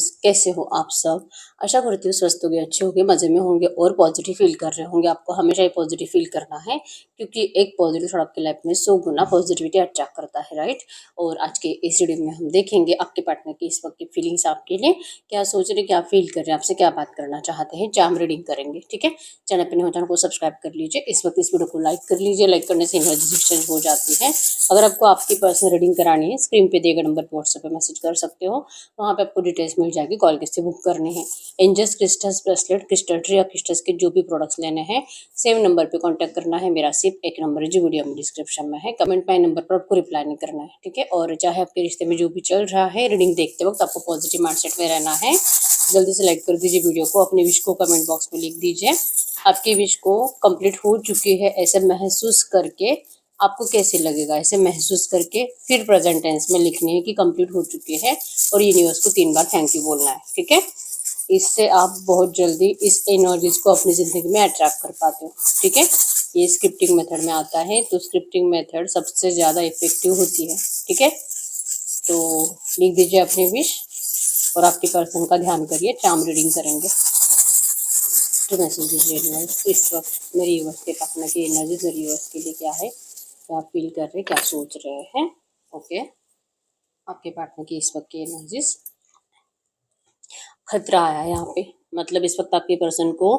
Friends, कैसे हो आप सब। आशा करती हूँ स्वस्थ होंगे, अच्छे होंगे, मज़े में होंगे और पॉजिटिव फील कर रहे होंगे। आपको हमेशा ही पॉजिटिव फील करना है, क्योंकि एक पॉजिटिव थॉट आपकी लाइफ में 100 गुना पॉजिटिविटी अट्रैक्ट करता है, राइट। और आज के इस वीडियो में हम देखेंगे आपके पार्टनर की इस वक्त की फीलिंग्स आपके लिए, क्या सोच रहे, क्या फील कर रहे हैं, आपसे क्या बात करना चाहते हैं। जाम रीडिंग करेंगे, ठीक है। चैनल पर नहीं हो, चैनल को सब्सक्राइब कर लीजिए। इस वक्त इस वीडियो को लाइक कर लीजिए। लाइक करने से एनर्जी एक्सचेंज हो जाती है। अगर आपको आपकी पर्सनल रीडिंग करानी है, स्क्रीन पे दिए गए नंबर पर व्हाट्सएप पे मैसेज कर सकते हो। वहाँ पे आपको डिटेल्स मिल जाएगी, कॉल किससे बुक करनी है। Angels crystals bracelet, crystal tree या क्रिस्टल्स के जो भी प्रोडक्ट्स लेने हैं, सेम नंबर पे कांटेक्ट करना है। मेरा सिर्फ एक नंबर है जो वीडियो में डिस्क्रिप्शन में है। कमेंट में नंबर पर आपको रिप्लाई नहीं करना है, ठीक है। और चाहे आपके रिश्ते में जो भी चल रहा है, रीडिंग देखते वक्त आपको पॉजिटिव माइंडसेट में रहना है। जल्दी से लाइक कर दीजिए वीडियो को, अपनी विश को कमेंट बॉक्स में लिख दीजिए। आपकी विश को कंप्लीट हो चुकी है ऐसे महसूस करके आपको कैसे लगेगा, ऐसे महसूस करके फिर प्रेजेंट टेंस में लिखनी है कि कंप्लीट हो चुकी है, और यूनिवर्स को 3 बार थैंक यू बोलना है, ठीक है। इससे आप बहुत जल्दी इस एनर्जीज को अपनी ज़िंदगी में अट्रैक्ट कर पाते हो, ठीक है। ये स्क्रिप्टिंग मेथड में आता है, तो स्क्रिप्टिंग मेथड सबसे ज़्यादा इफेक्टिव होती है, ठीक है। तो लिख दीजिए अपनी विश और आपके पर्सन का ध्यान करिए। चार्म रीडिंग करेंगे। तो मैसेज दीजिए यूनिवर्स, इस वक्त मेरी यूनिवर्स के पार्टनर की एनर्जीज मेरी यूनिवर्स के लिए क्या है, क्या फील कर रहे हैं, क्या सोच रहे हैं। ओके, आपके पार्टनर की इस वक्त की एनर्जीज। खतरा आया है यहाँ पे, मतलब इस वक्त आपके पर्सन को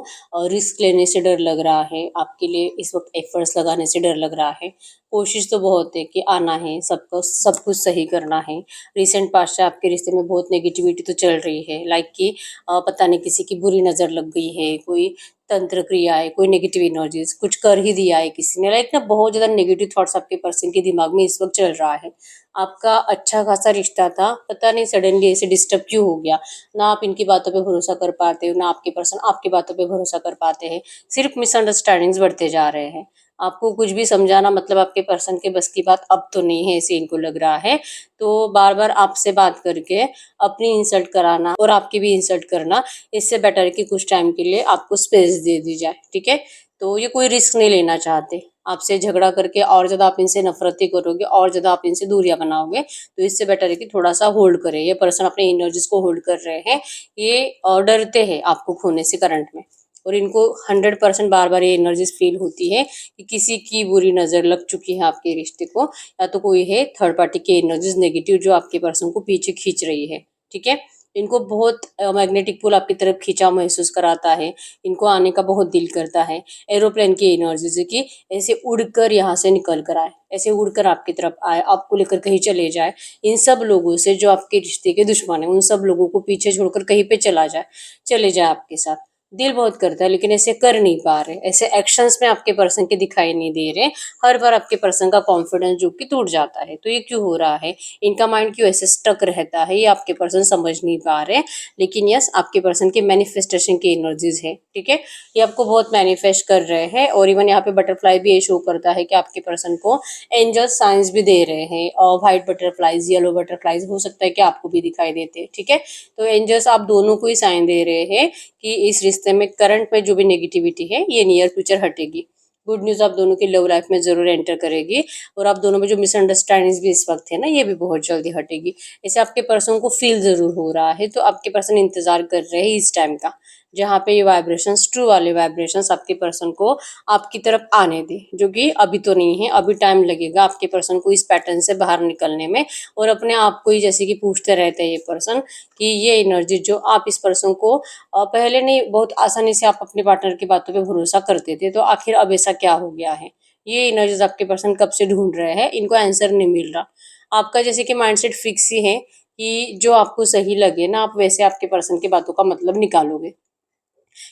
रिस्क लेने से डर लग रहा है। आपके लिए इस वक्त एफर्ट्स लगाने से डर लग रहा है। कोशिश तो बहुत है कि आना है, सबको सब कुछ सही करना है। रिसेंट पास्ट से आपके रिश्ते में बहुत नेगेटिविटी तो चल रही है, लाइक कि पता नहीं किसी की बुरी नज़र लग गई है, कोई तंत्र क्रिया है, कोई नेगेटिव एनर्जीज कुछ कर ही दिया है किसी ने, लाइक ना बहुत ज़्यादा नेगेटिव थॉट्स आपके पर्सन के दिमाग में इस वक्त चल रहा है। आपका अच्छा खासा रिश्ता था, पता नहीं सडनली ऐसे डिस्टर्ब क्यों हो गया। ना आप इनकी बातों पे भरोसा कर पाते हो, ना आपके पर्सन आपकी बातों पे भरोसा कर पाते हैं। सिर्फ मिसअंडरस्टैंडिंग्स बढ़ते जा रहे हैं। आपको कुछ भी समझाना मतलब आपके पर्सन के बस की बात अब तो नहीं है, ऐसे इनको लग रहा है। तो बार बार आपसे बात करके अपनी इंसल्ट कराना और आपकी भी इंसल्ट करना, इससे बेटर है कि कुछ टाइम के लिए आपको स्पेस दे दी जाए, ठीक है। तो ये कोई रिस्क नहीं लेना चाहते। आपसे झगड़ा करके और ज़्यादा आप इनसे नफरती करोगे, और ज़्यादा आप इनसे दूरियां बनाओगे, तो इससे बेटर है कि थोड़ा सा होल्ड करें। ये पर्सन अपनी एनर्जीज को होल्ड कर रहे हैं। ये डरते हैं आपको खोने से करंट में, और इनको 100% बार बार ये एनर्जीज फील होती है कि किसी की बुरी नज़र लग चुकी है आपके रिश्ते को, या तो कोई है थर्ड पार्टी की एनर्जीज नेगेटिव जो आपके पर्सन को पीछे खींच रही है, ठीक है। इनको बहुत मैग्नेटिक पुल आपकी तरफ खींचाव महसूस कराता है। इनको आने का बहुत दिल करता है। एरोप्लेन की एनर्जीज की ऐसे उड़कर यहाँ से निकल कर आए, ऐसे उड़कर आपकी तरफ आए, आपको लेकर कहीं चले जाए। इन सब लोगों से जो आपके रिश्ते के दुश्मन है, उन सब लोगों को पीछे छोड़कर कहीं पे चले जाए आपके साथ। दिल बहुत करता है, लेकिन ऐसे कर नहीं पा रहे, ऐसे एक्शंस में आपके पर्सन के दिखाई नहीं दे रहे। हर बार आपके पर्सन का कॉन्फिडेंस जो कि टूट जाता है। तो ये क्यों हो रहा है, इनका माइंड क्यों ऐसे स्टक रहता है, ये आपके पर्सन समझ नहीं पा रहे। लेकिन यस, आपके पर्सन की मैनिफेस्टेशन की एनर्जीज है, ठीक है। ये आपको बहुत मैनिफेस्ट कर रहे हैं, और इवन यहाँ पे बटरफ्लाई भी ये शो करता है कि आपके पर्सन को एंजल साइंस भी दे रहे हैं। और व्हाइट बटरफ्लाइज, येलो बटरफ्लाइज, हो सकता है कि आपको भी दिखाई देते हैं, ठीक है। तो एंजल्स आप दोनों को ही साइन दे रहे हैं कि इस रिश्ते में करंट में जो भी नेगेटिविटी है, ये नियर फ्यूचर हटेगी। गुड न्यूज़ आप दोनों की लव लाइफ में जरूर एंटर करेगी, और आप दोनों में जो मिसअंडरस्टैंडिंग्स भी इस वक्त है ना, ये भी बहुत जल्दी हटेगी। ऐसे आपके पर्सन को फील जरूर हो रहा है। तो आपके पर्सन इंतजार कर रहे हैं इस टाइम का, जहाँ पे ये वाइब्रेशंस, ट्रू वाले वाइब्रेशंस आपके पर्सन को आपकी तरफ आने दे, जो कि अभी तो नहीं है, अभी टाइम लगेगा आपके पर्सन को इस पैटर्न से बाहर निकलने में। और अपने आप को ही जैसे कि पूछते रहते हैं ये पर्सन कि ये एनर्जी जो आप इस पर्सन को पहले नहीं, बहुत आसानी से आप अपने पार्टनर की बातों पे भरोसा करते थे, तो आखिर अब ऐसा क्या हो गया है। ये एनर्जीज आपके पर्सन कब से ढूंढ रहे हैं, इनको आंसर नहीं मिल रहा। आपका जैसे कि माइंडसेट फिक्स ही है कि जो आपको सही लगे ना, आप वैसे आपके पर्सन की बातों का मतलब निकालोगे।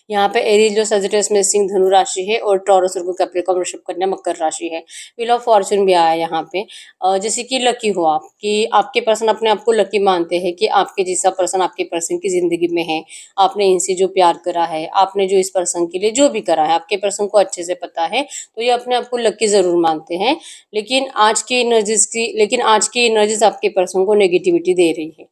यहाँ पे एरीज जो सजिटेरियस में सिंह धनु राशि है, और टॉरस और कैप्रिकॉर्न वृषभ कन्या मकर राशि है। व्हील ऑफ फॉर्चून भी आया यहाँ पे। जैसे कि लकी हो आप, कि आपके पर्सन अपने आप को लकी मानते हैं कि आपके जैसा पर्सन आपके पर्सन की जिंदगी में है। आपने इनसे जो प्यार करा है, आपने जो इस पर्सन के लिए जो भी करा है, आपके पर्सन को अच्छे से पता है, तो ये अपने आप को लकी जरूर मानते हैं। लेकिन आज की एनर्जीज आपके पर्सन को नेगेटिविटी दे रही है,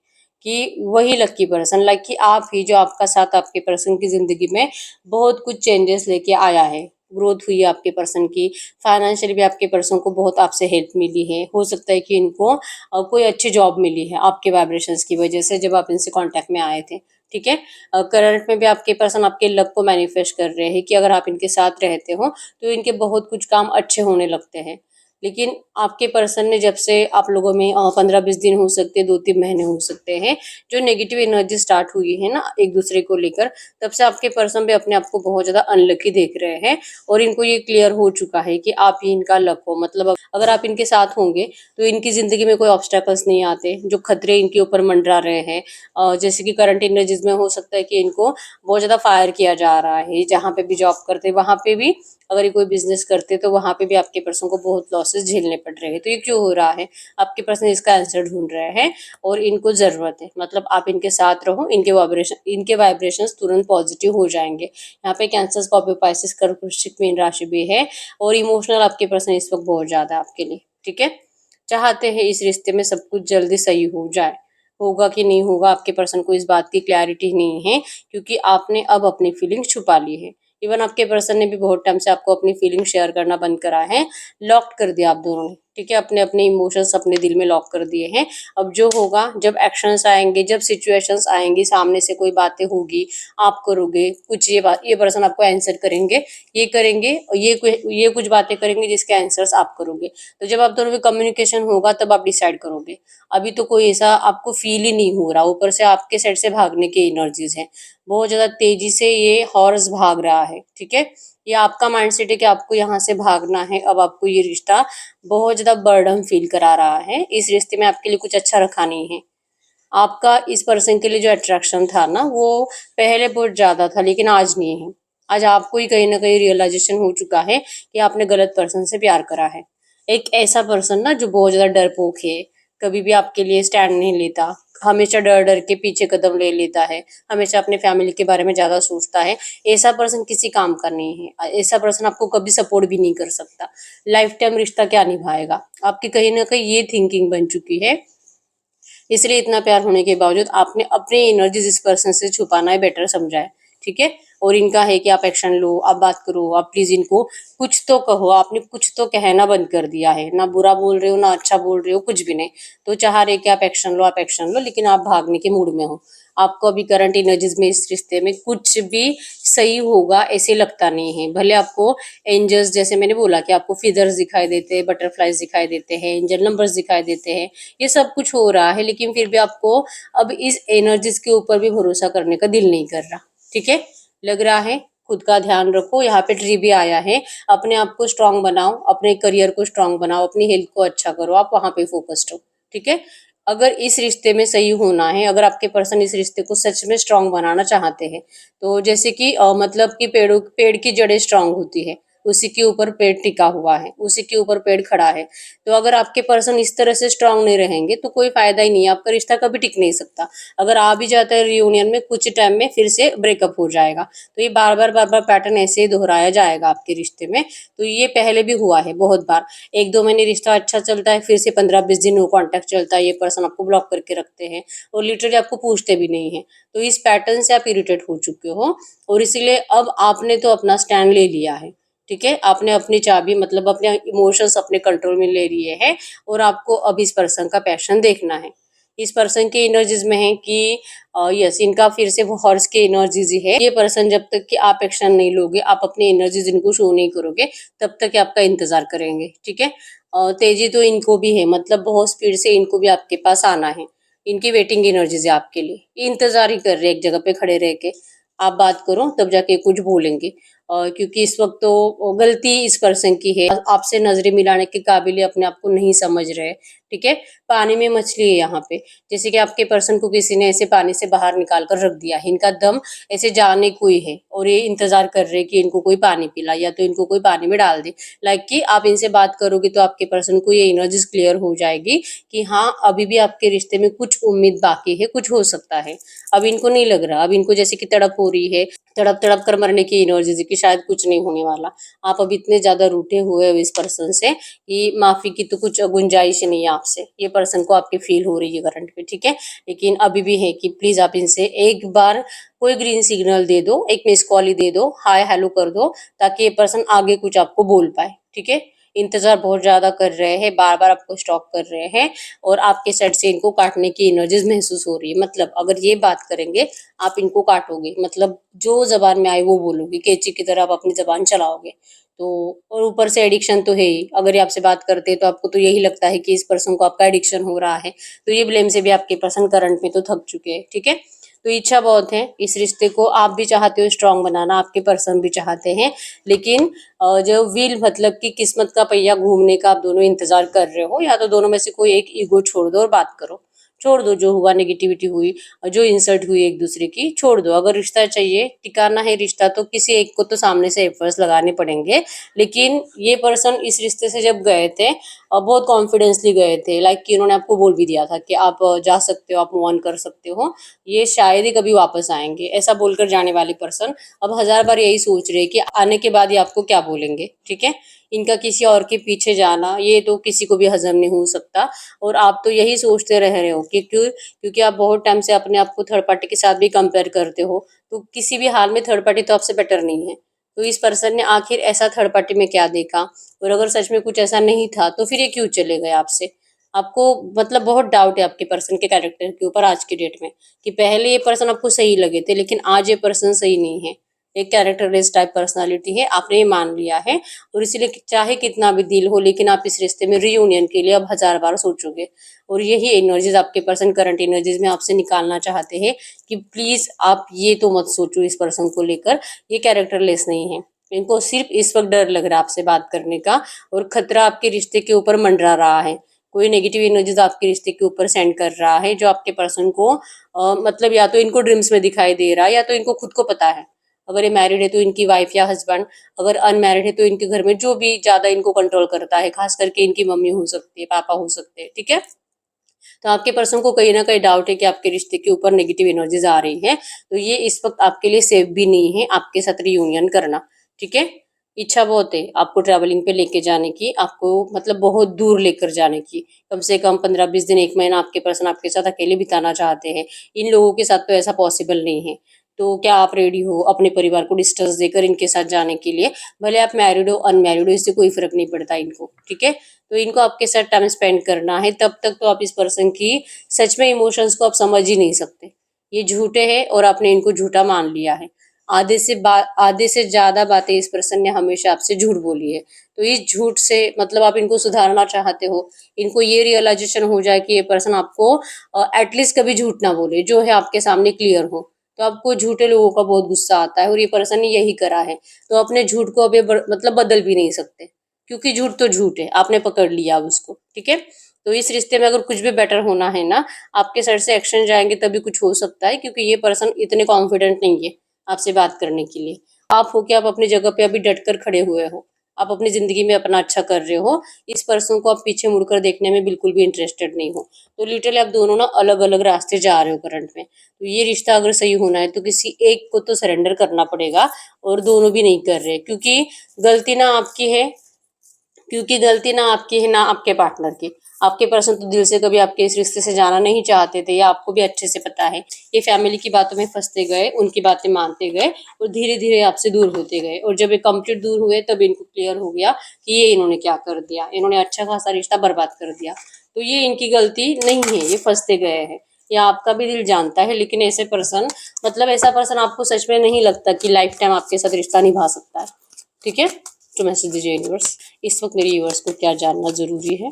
कि वही लकी पर्सन, लाइक कि आप ही, जो आपका साथ आपके पर्सन की जिंदगी में बहुत कुछ चेंजेस लेके आया है। ग्रोथ हुई है आपके पर्सन की, फाइनेंशियली भी आपके पर्सन को बहुत आपसे हेल्प मिली है। हो सकता है कि इनको कोई अच्छी जॉब मिली है आपके वाइब्रेशंस की वजह से जब आप इनसे कांटेक्ट में आए थे, ठीक है। करंट में भी आपके पर्सन आपके लक को मैनिफेस्ट कर रहे हैं कि अगर आप इनके साथ रहते हो तो इनके बहुत कुछ काम अच्छे होने लगते हैं। लेकिन आपके पर्सन ने जब से आप लोगों में 15-20 दिन हो सकते हैं, 2-3 महीने हो सकते हैं, जो नेगेटिव एनर्जी स्टार्ट हुई है ना एक दूसरे को लेकर, तब से आपके पर्सन भी अपने आप को बहुत ज़्यादा अनलकी देख रहे हैं और इनको ये क्लियर हो चुका है कि आप ही इनका लक हो। मतलब अगर आप इनके साथ होंगे तो इनकी ज़िंदगी में कोई ऑब्स्टेकल्स नहीं आते, जो खतरे इनके ऊपर मंडरा रहे हैं। जैसे कि करंट एनर्जीज में हो सकता है कि इनको बहुत ज़्यादा फायर किया जा रहा है, जहाँ पे भी जॉब करते वहाँ पे भी, अगर ये कोई बिजनेस करते तो वहाँ पे भी आपके पर्सन को बहुत लॉसेस झेलने पड़ रहे हैं। तो ये क्यों हो रहा है? आपके पर्सन इसका आंसर ढूंढ रहे हैं और इनको ज़रूरत है। मतलब आप इनके साथ रहो, इनके वाइब्रेशंस तुरंत पॉजिटिव हो जाएंगे। यहाँ पे कैंसर, स्कॉर्पियो, पाइसेस, कर्क, वृश्चिक, मीन राशि भी है और इमोशनल आपके पर्सन इस वक्त बहुत ज़्यादा है आपके लिए, ठीक है। चाहते हैं इस रिश्ते में सब कुछ जल्दी सही हो जाए। होगा कि नहीं होगा आपके पर्सन को इस बात की क्लैरिटी नहीं है, क्योंकि आपने अब अपनी फीलिंग्स छुपा ली है। इवन आपके पर्सन ने भी बहुत टाइम से आपको अपनी फीलिंग शेयर करना बंद करा है, लॉक कर दिया आप दोनों ने, ठीक है। अपने अपने इमोशंस अपने दिल में लॉक कर दिए हैं। अब जो होगा, जब एक्शंस आएंगे, जब सिचुएशंस आएंगी, सामने से कोई बातें होगी, आप करोगे कुछ, ये पर्सन आपको आंसर करेंगे, ये करेंगे और ये कुछ बातें करेंगे जिसके आंसर्स आप करोगे। तो जब आप दोनों में कम्युनिकेशन होगा तब आप डिसाइड करोगे। अभी तो कोई ऐसा आपको फील ही नहीं हो रहा, ऊपर से आपके साइड से भागने की एनर्जीज है, बहुत ज्यादा तेजी से ये हॉर्स भाग रहा है, ठीक है। ये आपका माइंडसेट है कि आपको यहाँ से भागना है। अब आपको ये रिश्ता बहुत ज्यादा बर्डन फील करा रहा है। इस रिश्ते में आपके लिए कुछ अच्छा रखा नहीं है। आपका इस पर्सन के लिए जो अट्रैक्शन था ना, वो पहले बहुत ज्यादा था, लेकिन आज नहीं है। आज आपको ही कहीं ना कहीं रियलाइजेशन हो चुका है कि आपने गलत पर्सन से प्यार करा है। एक ऐसा पर्सन ना जो बहुत ज्यादा डरपोक है, कभी भी आपके लिए स्टैंड नहीं लेता, हमेशा डर डर के पीछे कदम ले लेता है, हमेशा अपने फैमिली के बारे में ज्यादा सोचता है। ऐसा पर्सन किसी काम का नहीं है। ऐसा पर्सन आपको कभी सपोर्ट भी नहीं कर सकता। लाइफ टाइम रिश्ता क्या निभाएगा? आपकी कहीं ना कहीं ये थिंकिंग बन चुकी है। इसलिए इतना प्यार होने के बावजूद आपने अपनी एनर्जीज इस पर्सन से छुपाना है बेटर समझा है, ठीक है। और इनका है कि आप एक्शन लो, आप बात करो, आप प्लीज इनको कुछ तो कहो। आपने कुछ तो कहना बंद कर दिया है, ना बुरा बोल रहे हो ना अच्छा बोल रहे हो, कुछ भी नहीं। तो चाह रहे कि आप एक्शन लो, आप एक्शन लो, लेकिन आप भागने के मूड में हो। आपको अभी करंट एनर्जीज में इस रिश्ते में कुछ भी सही होगा ऐसे लगता नहीं है। भले आपको एंजल्स, जैसे मैंने बोला कि आपको फिदर्स दिखाई देते हैं, बटरफ्लाइज दिखाई देते हैं, एंजल नंबर्स दिखाई देते हैं, ये सब कुछ हो रहा है, लेकिन फिर भी आपको अब इस एनर्जीज के ऊपर भी भरोसा करने का दिल नहीं कर रहा, ठीक है। लग रहा है खुद का ध्यान रखो। यहाँ पे ट्री भी आया है, अपने आप को स्ट्रांग बनाओ, अपने करियर को स्ट्रांग बनाओ, अपनी हेल्थ को अच्छा करो, आप वहां पे फोकस्ड हो, ठीक है। अगर इस रिश्ते में सही होना है, अगर आपके पर्सन इस रिश्ते को सच में स्ट्रांग बनाना चाहते हैं, तो जैसे कि मतलब कि पेड़ की जड़ें स्ट्रांग होती है, उसी के ऊपर पेड़ टिका हुआ है, उसी के ऊपर पेड़ खड़ा है। तो अगर आपके पर्सन इस तरह से स्ट्रांग नहीं रहेंगे तो कोई फायदा ही नहीं है, आपका रिश्ता कभी टिक नहीं सकता। अगर आ भी जाता है रियूनियन में, कुछ टाइम में फिर से ब्रेकअप हो जाएगा। तो ये बार बार पैटर्न ऐसे ही दोहराया जाएगा आपके रिश्ते में। तो ये पहले भी हुआ है बहुत बार। 1-2 महीने रिश्ता अच्छा चलता है, फिर से 15-20 दिन नो कॉन्टेक्ट चलता है, ये पर्सन आपको ब्लॉक करके रखते हैं और लिटरली आपको पूछते भी नहीं है। तो इस पैटर्न से आप इरिटेट हो चुके हो और इसीलिए अब आपने तो अपना स्टैंड ले लिया है, ठीक है। आपने अपनी चाबी, मतलब अपने इमोशंस अपने कंट्रोल में ले लिए हैं और आपको अब इस पर्सन का पैशन देखना है। इस पर्सन की एनर्जीज में है कि यस, इनका फिर से वो हॉर्स की एनर्जीज ही है। ये पर्सन जब तक कि आप एक्शन नहीं लोगे, आप अपनी एनर्जीज इनको शो नहीं करोगे, तब तक ये आपका इंतजार करेंगे, ठीक है। तेजी तो इनको भी है, मतलब बहुत स्पीड से इनको भी आपके पास आना है। इनकी वेटिंग एनर्जीज है आपके लिए, इंतजार ही कर रहे हैं एक जगह पे खड़े रह के। आप बात करो तब जाके कुछ बोलेंगे। क्योंकि इस वक्त तो गलती इस पर्सन की है, आपसे नजरें मिलाने के काबिल अपने आप को नहीं समझ रहे, ठीक है। पानी में मछली है यहाँ पे। जैसे कि आपके पर्सन को किसी ने ऐसे पानी से बाहर निकाल कर रख दिया है, इनका दम ऐसे जाने कोई है और ये इंतजार कर रहे हैं कि इनको कोई पानी पिलाए या तो इनको कोई पानी में डाल दे। लाइक कि आप इनसे बात करोगे तो आपके पर्सन को ये एनर्जीज क्लियर हो जाएगी कि हाँ, अभी भी आपके रिश्ते में कुछ उम्मीद बाकी है, कुछ हो सकता है। अब इनको नहीं लग रहा, अब इनको जैसे कि तड़प हो रही है, तड़प तड़प कर मरने की एनर्जी कि शायद कुछ नहीं होने वाला। आप अब इतने ज्यादा रूठे हुए हो इस पर्सन से कि माफी की तो कुछ गुंजाइश नहीं है आपसे, ये पर्सन को आपकी फील हो रही है करंट में, ठीक है। लेकिन अभी भी है कि प्लीज आप इनसे एक बार कोई ग्रीन सिग्नल दे दो, एक मिस कॉल ही दे दो, हाय हेलो कर दो, ताकि ये पर्सन आगे कुछ आपको बोल पाए, ठीक है। इंतजार बहुत ज्यादा कर रहे हैं, बार बार आपको स्टॉक कर रहे हैं और आपके साइड से इनको काटने की एनर्जीज महसूस हो रही है। मतलब अगर ये बात करेंगे, आप इनको काटोगे, मतलब जो जबान में आए वो बोलोगे, कैंची की तरह आप अपनी जबान चलाओगे। तो और ऊपर से एडिक्शन तो है ही, अगर ये आपसे बात करते हैं तो आपको तो यही लगता है कि इस पर्सन को आपका एडिक्शन हो रहा है, तो ये ब्लेम से भी आपके पर्सन करंट में तो थक चुके हैं, ठीक है। तो इच्छा बहुत है इस रिश्ते को, आप भी चाहते हो स्ट्रांग बनाना, आपके पर्सन भी चाहते हैं, लेकिन जो व्हील मतलब कि किस्मत का पहिया घूमने का आप दोनों इंतजार कर रहे हो, या तो दोनों में से कोई एक ईगो छोड़ दो और बात करो, छोड़ दो जो हुआ, नेगेटिविटी हुई, जो इंसल्ट हुई एक दूसरे की, छोड़ दो। अगर रिश्ता चाहिए, टिकाना है रिश्ता, तो किसी एक को तो सामने से एफर्ट्स लगाने पड़ेंगे। लेकिन ये पर्सन इस रिश्ते से जब गए थे, बहुत कॉन्फिडेंसली गए थे, लाइक कि इन्होंने आपको बोल भी दिया था कि आप जा सकते हो, आप मूव ऑन कर सकते हो, ये शायद ही कभी वापस आएंगे, ऐसा बोलकर जाने वाले पर्सन अब हजार बार यही सोच रहे हैं कि आने के बाद ये आपको क्या बोलेंगे, ठीक है। इनका किसी और के पीछे जाना, ये तो किसी को भी हजम नहीं हो सकता। और आप तो यही सोचते रह रहे हो कि क्योंकि आप बहुत टाइम से अपने आप को थर्ड पार्टी के साथ भी कंपेयर करते हो, तो किसी भी हाल में थर्ड पार्टी तो आपसे बेटर नहीं है। तो इस पर्सन ने आखिर ऐसा थर्ड पार्टी में क्या देखा, और अगर सच में कुछ ऐसा नहीं था तो फिर ये क्यों चले गए आपसे। आपको मतलब बहुत डाउट है आपके पर्सन के कैरेक्टर के ऊपर आज की डेट में, कि पहले ये पर्सन आपको सही लगे थे लेकिन आज ये पर्सन सही नहीं है, एक कैरेक्टरलेस टाइप पर्सनालिटी है, आपने ये मान लिया है। और इसीलिए चाहे कितना भी दिल हो, लेकिन आप इस रिश्ते में रियूनियन के लिए अब हजार बार सोचोगे। और यही एनर्जीज आपके पर्सन करंट एनर्जीज में आपसे निकालना चाहते हैं कि प्लीज आप ये तो मत सोचो इस पर्सन को लेकर, ये कैरेक्टरलेस नहीं है। इनको सिर्फ इस वक्त डर लग रहा है आपसे बात करने का, और खतरा आपके रिश्ते के ऊपर मंडरा रहा है। कोई नेगेटिव एनर्जीज आपके रिश्ते के ऊपर सेंड कर रहा है, जो आपके पर्सन को मतलब या तो इनको ड्रीम्स में दिखाई दे रहा है, या तो इनको खुद को पता है। अगर ये मैरिड है तो इनकी वाइफ या हस्बैंड, अगर अनमैरिड है तो इनके घर में जो भी ज्यादा इनको कंट्रोल करता है, खास करके इनकी मम्मी हो सकती है, पापा हो सकते हैं, ठीक है। तो आपके पर्सन को कहीं ना कहीं डाउट है कि आपके रिश्ते के ऊपर नेगेटिव एनर्जीज आ रही है, तो ये इस वक्त आपके लिए सेफ भी नहीं है आपके साथ रियूनियन करना, ठीक है। इच्छा बहुत है आपको ट्रैवलिंग पे लेके जाने की, आपको मतलब बहुत दूर लेकर जाने की, कम से कम 15-20 दिन, 1 महीना आपके पर्सन आपके साथ अकेले बिताना चाहते हैं। इन लोगों के साथ तो ऐसा पॉसिबल नहीं है। तो क्या आप रेडी हो अपने परिवार को डिस्टेंस देकर इनके साथ जाने के लिए? भले आप मैरिड हो अनमैरिड हो, इससे कोई फर्क नहीं पड़ता इनको, ठीक है। तो इनको आपके साथ टाइम स्पेंड करना है, तब तक तो आप इस पर्सन की सच में इमोशंस को आप समझ ही नहीं सकते। ये झूठे हैं और आपने इनको झूठा मान लिया है। आधे से ज्यादा बातें इस पर्सन ने हमेशा आपसे झूठ बोली है। तो इस झूठ से मतलब आप इनको सुधारना चाहते हो, इनको ये रियलाइजेशन हो जाए कि ये पर्सन आपको एटलीस्ट कभी झूठ ना बोले, जो है आपके सामने क्लियर हो। तो आपको झूठे लोगों का बहुत गुस्सा आता है, और ये पर्सन ने यही करा है। तो अपने झूठ को अभी मतलब बदल भी नहीं सकते, क्योंकि झूठ तो झूठ है, आपने पकड़ लिया अब उसको, ठीक है। तो इस रिश्ते में अगर कुछ भी बेटर होना है ना, आपके साइड से एक्शन जाएंगे तभी कुछ हो सकता है, क्योंकि ये पर्सन इतने कॉन्फिडेंट नहीं है आपसे बात करने के लिए। आप हो कि आप अपनी जगह पे अभी डट कर खड़े हुए हो, आप अपनी जिंदगी में अपना अच्छा कर रहे हो, इस पर्सन को आप पीछे मुड़कर देखने में बिल्कुल भी इंटरेस्टेड नहीं हो। तो लिटरली आप दोनों ना अलग अलग रास्ते जा रहे हो करंट में। तो ये रिश्ता अगर सही होना है तो किसी एक को तो सरेंडर करना पड़ेगा, और दोनों भी नहीं कर रहे, क्योंकि गलती ना आपकी है, क्योंकि गलती ना आपकी है ना आपके पार्टनर की। आपके पर्सन तो दिल से कभी आपके इस रिश्ते से जाना नहीं चाहते थे, या आपको भी अच्छे से पता है। ये फैमिली की बातों में फंसते गए, उनकी बातें मानते गए, और धीरे धीरे आपसे दूर होते गए। और जब ये कंप्लीट दूर हुए तब इनको क्लियर हो गया कि ये इन्होंने क्या कर दिया, इन्होंने अच्छा खासा रिश्ता बर्बाद कर दिया। तो ये इनकी गलती नहीं है, ये फंसते गए हैं, या आपका भी दिल जानता है। लेकिन ऐसे पर्सन मतलब ऐसा पर्सन आपको सच में नहीं लगता कि लाइफ टाइम आपके साथ रिश्ता निभा सकता है, ठीक है। तो मैसेज दीजिए यूनिवर्स, इस वक्त मेरे यूनिवर्स को क्या जानना जरूरी है,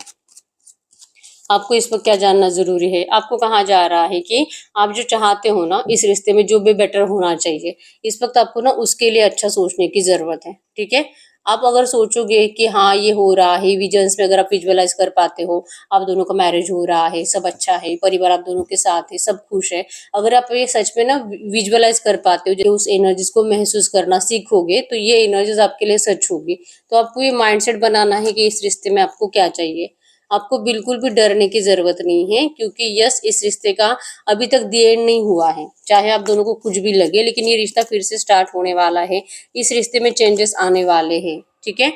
आपको इस वक्त क्या जानना जरूरी है, आपको कहाँ जा रहा है कि आप जो चाहते हो ना इस रिश्ते में, जो भी बेटर होना चाहिए, इस वक्त आपको ना उसके लिए अच्छा सोचने की जरूरत है, ठीक है। आप अगर सोचोगे कि हाँ ये हो रहा है, विजन्स में अगर आप विजुअलाइज कर पाते हो, आप दोनों का मैरिज हो रहा है, सब अच्छा है, परिवार आप दोनों के साथ है, सब खुश है, अगर आप ये सच में ना विजुअलाइज कर पाते हो, जो उस एनर्जीज को महसूस करना सीखोगे, तो ये एनर्जीज आपके लिए सच होगी। तो आपको ये माइंडसेट बनाना है कि इस रिश्ते में आपको क्या चाहिए। आपको बिल्कुल भी डरने की जरूरत नहीं है, क्योंकि यस इस रिश्ते का अभी तक दी एंड नहीं हुआ है। चाहे आप दोनों को कुछ भी लगे, लेकिन ये रिश्ता फिर से स्टार्ट होने वाला है, इस रिश्ते में चेंजेस आने वाले हैं, ठीक है।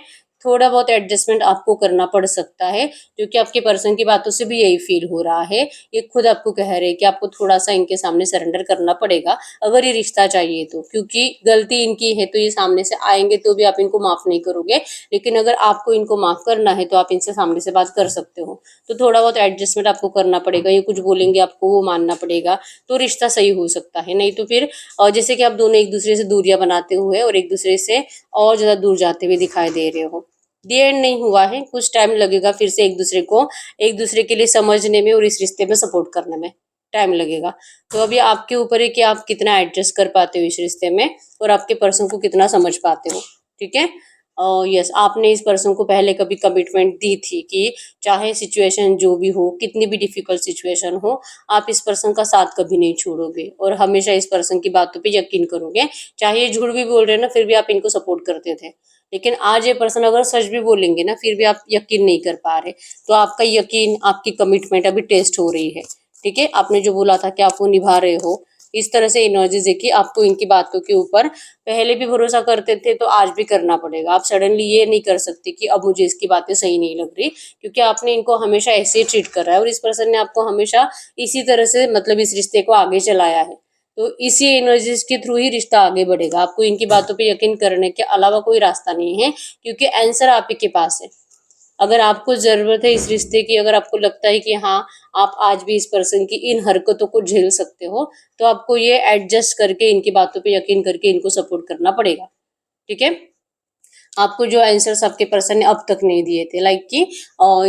थोड़ा बहुत एडजस्टमेंट आपको करना पड़ सकता है, जो कि आपके पर्सन की बातों से भी यही फील हो रहा है। ये खुद आपको कह रहे हैं कि आपको थोड़ा-सा इनके सामने सरेंडर करना पड़ेगा, अगर ये रिश्ता चाहिए तो। क्योंकि गलती इनकी है तो ये सामने से आएँगे तो भी आप इनको माफ़ नहीं करोगे, लेकिन अगर आपको इनको माफ़ करना है तो आप इनसे सामने से बात कर सकते हो। तो थोड़ा बहुत एडजस्टमेंट आपको करना पड़ेगा, ये कुछ बोलेंगे आपको वो मानना पड़ेगा, तो रिश्ता सही हो सकता है। नहीं तो फिर जैसे कि आप दोनों एक-दूसरे से दूरियाँ बनाते हुए और एक-दूसरे से और ज़्यादा दूर जाते हुए दिखाई दे रहे हो। दी एंड नहीं हुआ है, कुछ टाइम लगेगा फिर से एक-दूसरे के लिए समझने में और इस रिश्ते में सपोर्ट करने में टाइम लगेगा। तो अब ये आपके ऊपर है कि आप कितना एडजस्ट कर पाते हो इस रिश्ते में और आपके पर्सन को कितना समझ पाते हो, ठीक है? यस, आपने इस पर्सन को पहले कभी कमिटमेंट दी थी कि चाहे सिचुएशन जो भी हो, कितनी भी डिफिकल्ट सिचुएशन हो, आप इस पर्सन का साथ कभी नहीं छोड़ोगे और हमेशा इस पर्सन की बातों पे यकीन करोगे। चाहे ये झूठ भी बोल रहे हैं ना, फिर भी आप इनको सपोर्ट करते थे। लेकिन आज ये पर्सन अगर सच भी बोलेंगे ना, फिर भी आप यकीन नहीं कर पा रहे। तो आपका यकीन, आपकी कमिटमेंट अभी टेस्ट हो रही है, ठीक है? आपने जो बोला था कि आप वो निभा रहे हो, इस तरह से एनर्जीज़ है कि आपको इनकी बातों के ऊपर पहले भी भरोसा करते थे, तो आज भी करना पड़ेगा। आप सडनली ये नहीं कर सकते कि अब मुझे इसकी बातें सही नहीं लग रही, क्योंकि आपने इनको हमेशा ऐसे ही ट्रीट करा है और इस पर्सन ने आपको हमेशा इसी तरह से मतलब इस रिश्ते को आगे चलाया है। तो इसी एनर्जीज़ के थ्रू ही रिश्ता आगे बढ़ेगा। आपको इनकी बातों पे यकीन करने के अलावा कोई रास्ता नहीं है, क्योंकि आंसर आप ही के पास है। अगर आपको ज़रूरत है इस रिश्ते की, अगर आपको लगता है कि हाँ, आप आज भी इस पर्सन की इन हरकतों को झेल सकते हो, तो आपको ये एडजस्ट करके इनकी बातों पे यकीन करके इनको सपोर्ट करना पड़ेगा, ठीक है? आपको जो आंसर्स आपके पर्सन ने अब तक नहीं दिए थे, लाइक कि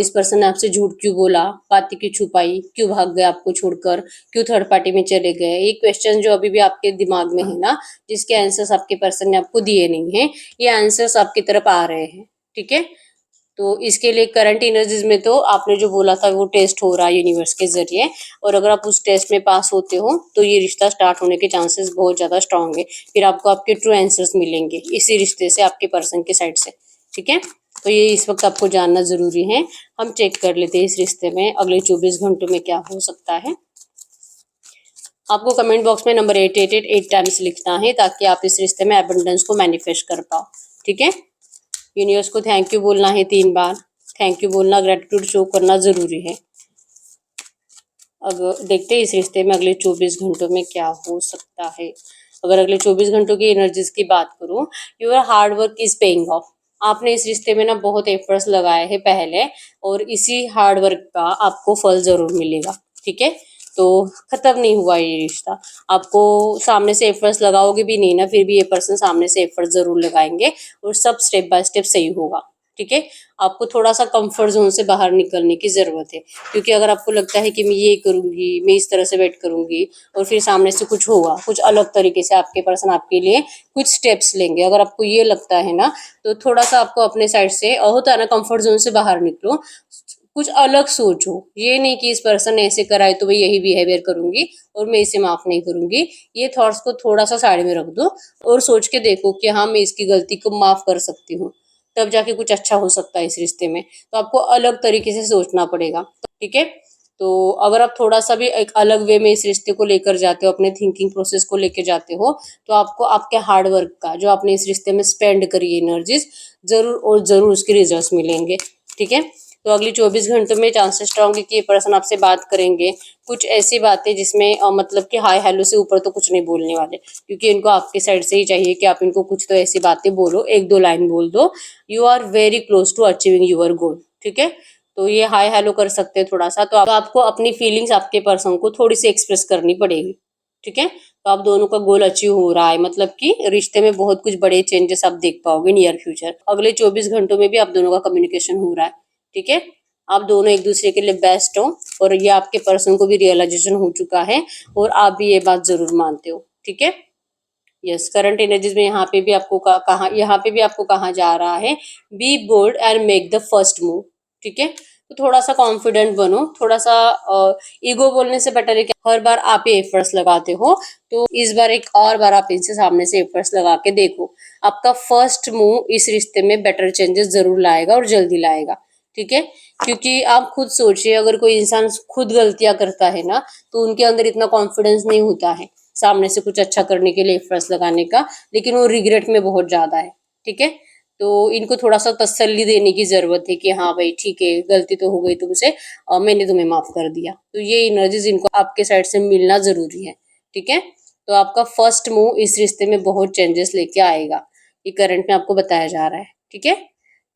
इस पर्सन ने आपसे झूठ क्यों बोला, बातें क्यों छुपाई, क्यों भाग गए आपको छोड़कर, क्यों थर्ड पार्टी में चले गए, ये क्वेश्चन जो अभी भी आपके दिमाग में है ना, जिसके आंसर्स आपके पर्सन ने आपको दिए नहीं है, ये आंसर्स आपकी तरफ आ रहे हैं, ठीक है? तो इसके लिए करंट एनर्जीज में तो आपने जो बोला था वो टेस्ट हो रहा है यूनिवर्स के ज़रिए, और अगर आप उस टेस्ट में पास होते हो तो ये रिश्ता स्टार्ट होने के चांसेस बहुत ज़्यादा स्ट्रांग है। फिर आपको आपके ट्रू आंसर्स मिलेंगे इसी रिश्ते से, आपके पर्सन की साइड से, ठीक है? तो ये इस वक्त आपको जानना ज़रूरी है। हम चेक कर लेते हैं इस रिश्ते में अगले 24 घंटों में क्या हो सकता है। आपको कमेंट बॉक्स में नंबर 888 8 टाइम्स लिखना है, ताकि आप इस रिश्ते में एबंडेंस को मैनिफेस्ट कर पाओ, ठीक है? यूनिवर्स को थैंक यू बोलना है 3 बार। थैंक यू बोलना, ग्रेटिट्यूड शो करना ज़रूरी है। अब देखते हैं इस रिश्ते में अगले 24 घंटों में क्या हो सकता है। अगर अगले 24 घंटों की एनर्जीज़ की बात करूँ, your hard work is paying off. आपने इस रिश्ते में ना बहुत एफर्ट्स लगाए हैं पहले, और इसी हार्ड वर्क का आपको फल ज़रूर मिलेगा, ठीक है? तो खत्म नहीं हुआ ये रिश्ता। आपको सामने से एफर्ट्स लगाओगे भी नहीं ना, फिर भी ये पर्सन सामने से एफर्ट्स ज़रूर लगाएँगे और सब स्टेप बाय स्टेप सही होगा, ठीक है? आपको थोड़ा-सा कंफर्ट ज़ोन से बाहर निकलने की ज़रूरत है, क्योंकि अगर आपको लगता है कि मैं ये करूँगी, मैं इस तरह से वेट करूँगी और फिर सामने से कुछ होगा, कुछ अलग तरीके से आपके पर्सन आपके लिए कुछ स्टेप्स लेंगे, अगर आपको ये लगता है ना, तो थोड़ा-सा आपको अपने साइड से होता है ना, कंफर्ट ज़ोन से बाहर निकलो, कुछ अलग सोचो। ये नहीं कि इस पर्सन ने ऐसे करा है तो मैं यही बिहेवियर करूँगी और मैं इसे माफ़ नहीं करूँगी। ये थॉट्स को थोड़ा-सा साइड में रख दो और सोच के देखो कि हाँ, मैं इसकी गलती को माफ़ कर सकती हूँ। तब जाके कुछ अच्छा हो सकता है इस रिश्ते में। तो आपको अलग तरीके से सोचना पड़ेगा, ठीक है? तो अगर आप थोड़ा-सा भी एक अलग वे में इस रिश्ते को लेकर जाते हो, अपने थिंकिंग प्रोसेस को लेके जाते हो, तो आपको आपके हार्ड वर्क का, जो आपने इस रिश्ते में स्पेंड करी एनर्जीज़, ज़रूर और ज़रूर उसके रिजल्ट्स मिलेंगे, ठीक है? तो अगली 24 घंटों में चांसेस स्ट्रांग है कि ये पर्सन आपसे बात करेंगे। कुछ ऐसी बातें जिसमें मतलब कि हाय हेलो से ऊपर तो कुछ नहीं बोलने वाले, क्योंकि इनको आपके साइड से ही चाहिए कि आप इनको कुछ तो ऐसी बातें बोलो, 1-2 लाइन बोल दो, you are very close to achieving your goal, ठीक है? तो ये हाय हेलो कर सकते हैं थोड़ा-सा, तो आपको अपनी फीलिंग्स आपके पर्सन को थोड़ी-सी एक्सप्रेस करनी पड़ेगी, ठीक है? तो आप दोनों का गोल अचीव हो रहा है, मतलब कि रिश्ते में बहुत कुछ बड़े चेंजेस आप देख पाओगे नियर फ्यूचर। अगले 24 घंटों में भी आप दोनों का कम्युनिकेशन हो रहा है, ठीक है? आप दोनों एक-दूसरे के लिए बेस्ट हो और ये आपके पर्सन को भी रियलाइज़ेशन हो चुका है और आप भी ये बात ज़रूर मानते हो, ठीक है? यस, करंट एनर्जीज में यहाँ पे भी आपको कहा जा रहा है, be bold and make the first move, ठीक है? तो थोड़ा सा कॉन्फिडेंट बनो, थोड़ा सा ईगो बोलने से बेटर है कि हर बार आप ही एफर्ट्स लगाते हो, तो इस बार एक और बार आप इनसे सामने से एफर्ट्स लगा के देखो। आपका फर्स्ट मूव इस रिश्ते में बेटर चेंजेस जरूर लाएगा और जल्दी लाएगा, ठीक है? क्योंकि आप खुद सोचिए, अगर कोई इंसान खुद गलतियां करता है ना, तो उनके अंदर इतना कॉन्फिडेंस नहीं होता है सामने से कुछ अच्छा करने के लिए एफर्ट्स लगाने का, लेकिन वो रिग्रेट में बहुत ज़्यादा है, ठीक है? तो इनको थोड़ा सा तसल्ली देने की जरूरत है कि हाँ भाई ठीक है, गलती तो हो गई तुमसे, मैंने तुम्हें माफ कर दिया। तो ये एनर्जीज इनको आपके साइड से मिलना जरूरी है। ठीक है, तो आपका फर्स्ट मूव इस रिश्ते में बहुत चेंजेस लेके आएगा, ये करंट में आपको बताया जा रहा है। ठीक है,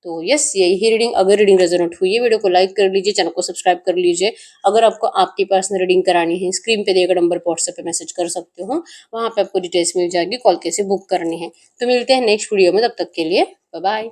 तो यस, यही रीडिंग। अगर रीडिंग रेजोनेट हुई है, वीडियो को लाइक कर लीजिए, चैनल को सब्सक्राइब कर लीजिए। अगर आपको आपकी पर्सनल रीडिंग करानी है, स्क्रीन पे दिए गए नंबर पर व्हाट्सएप पे मैसेज कर सकते हो, वहां पे आपको डिटेल्स मिल जाएगी, कॉल कैसे बुक करनी है। तो मिलते हैं नेक्स्ट वीडियो में, तब तक के लिए बाय बाय।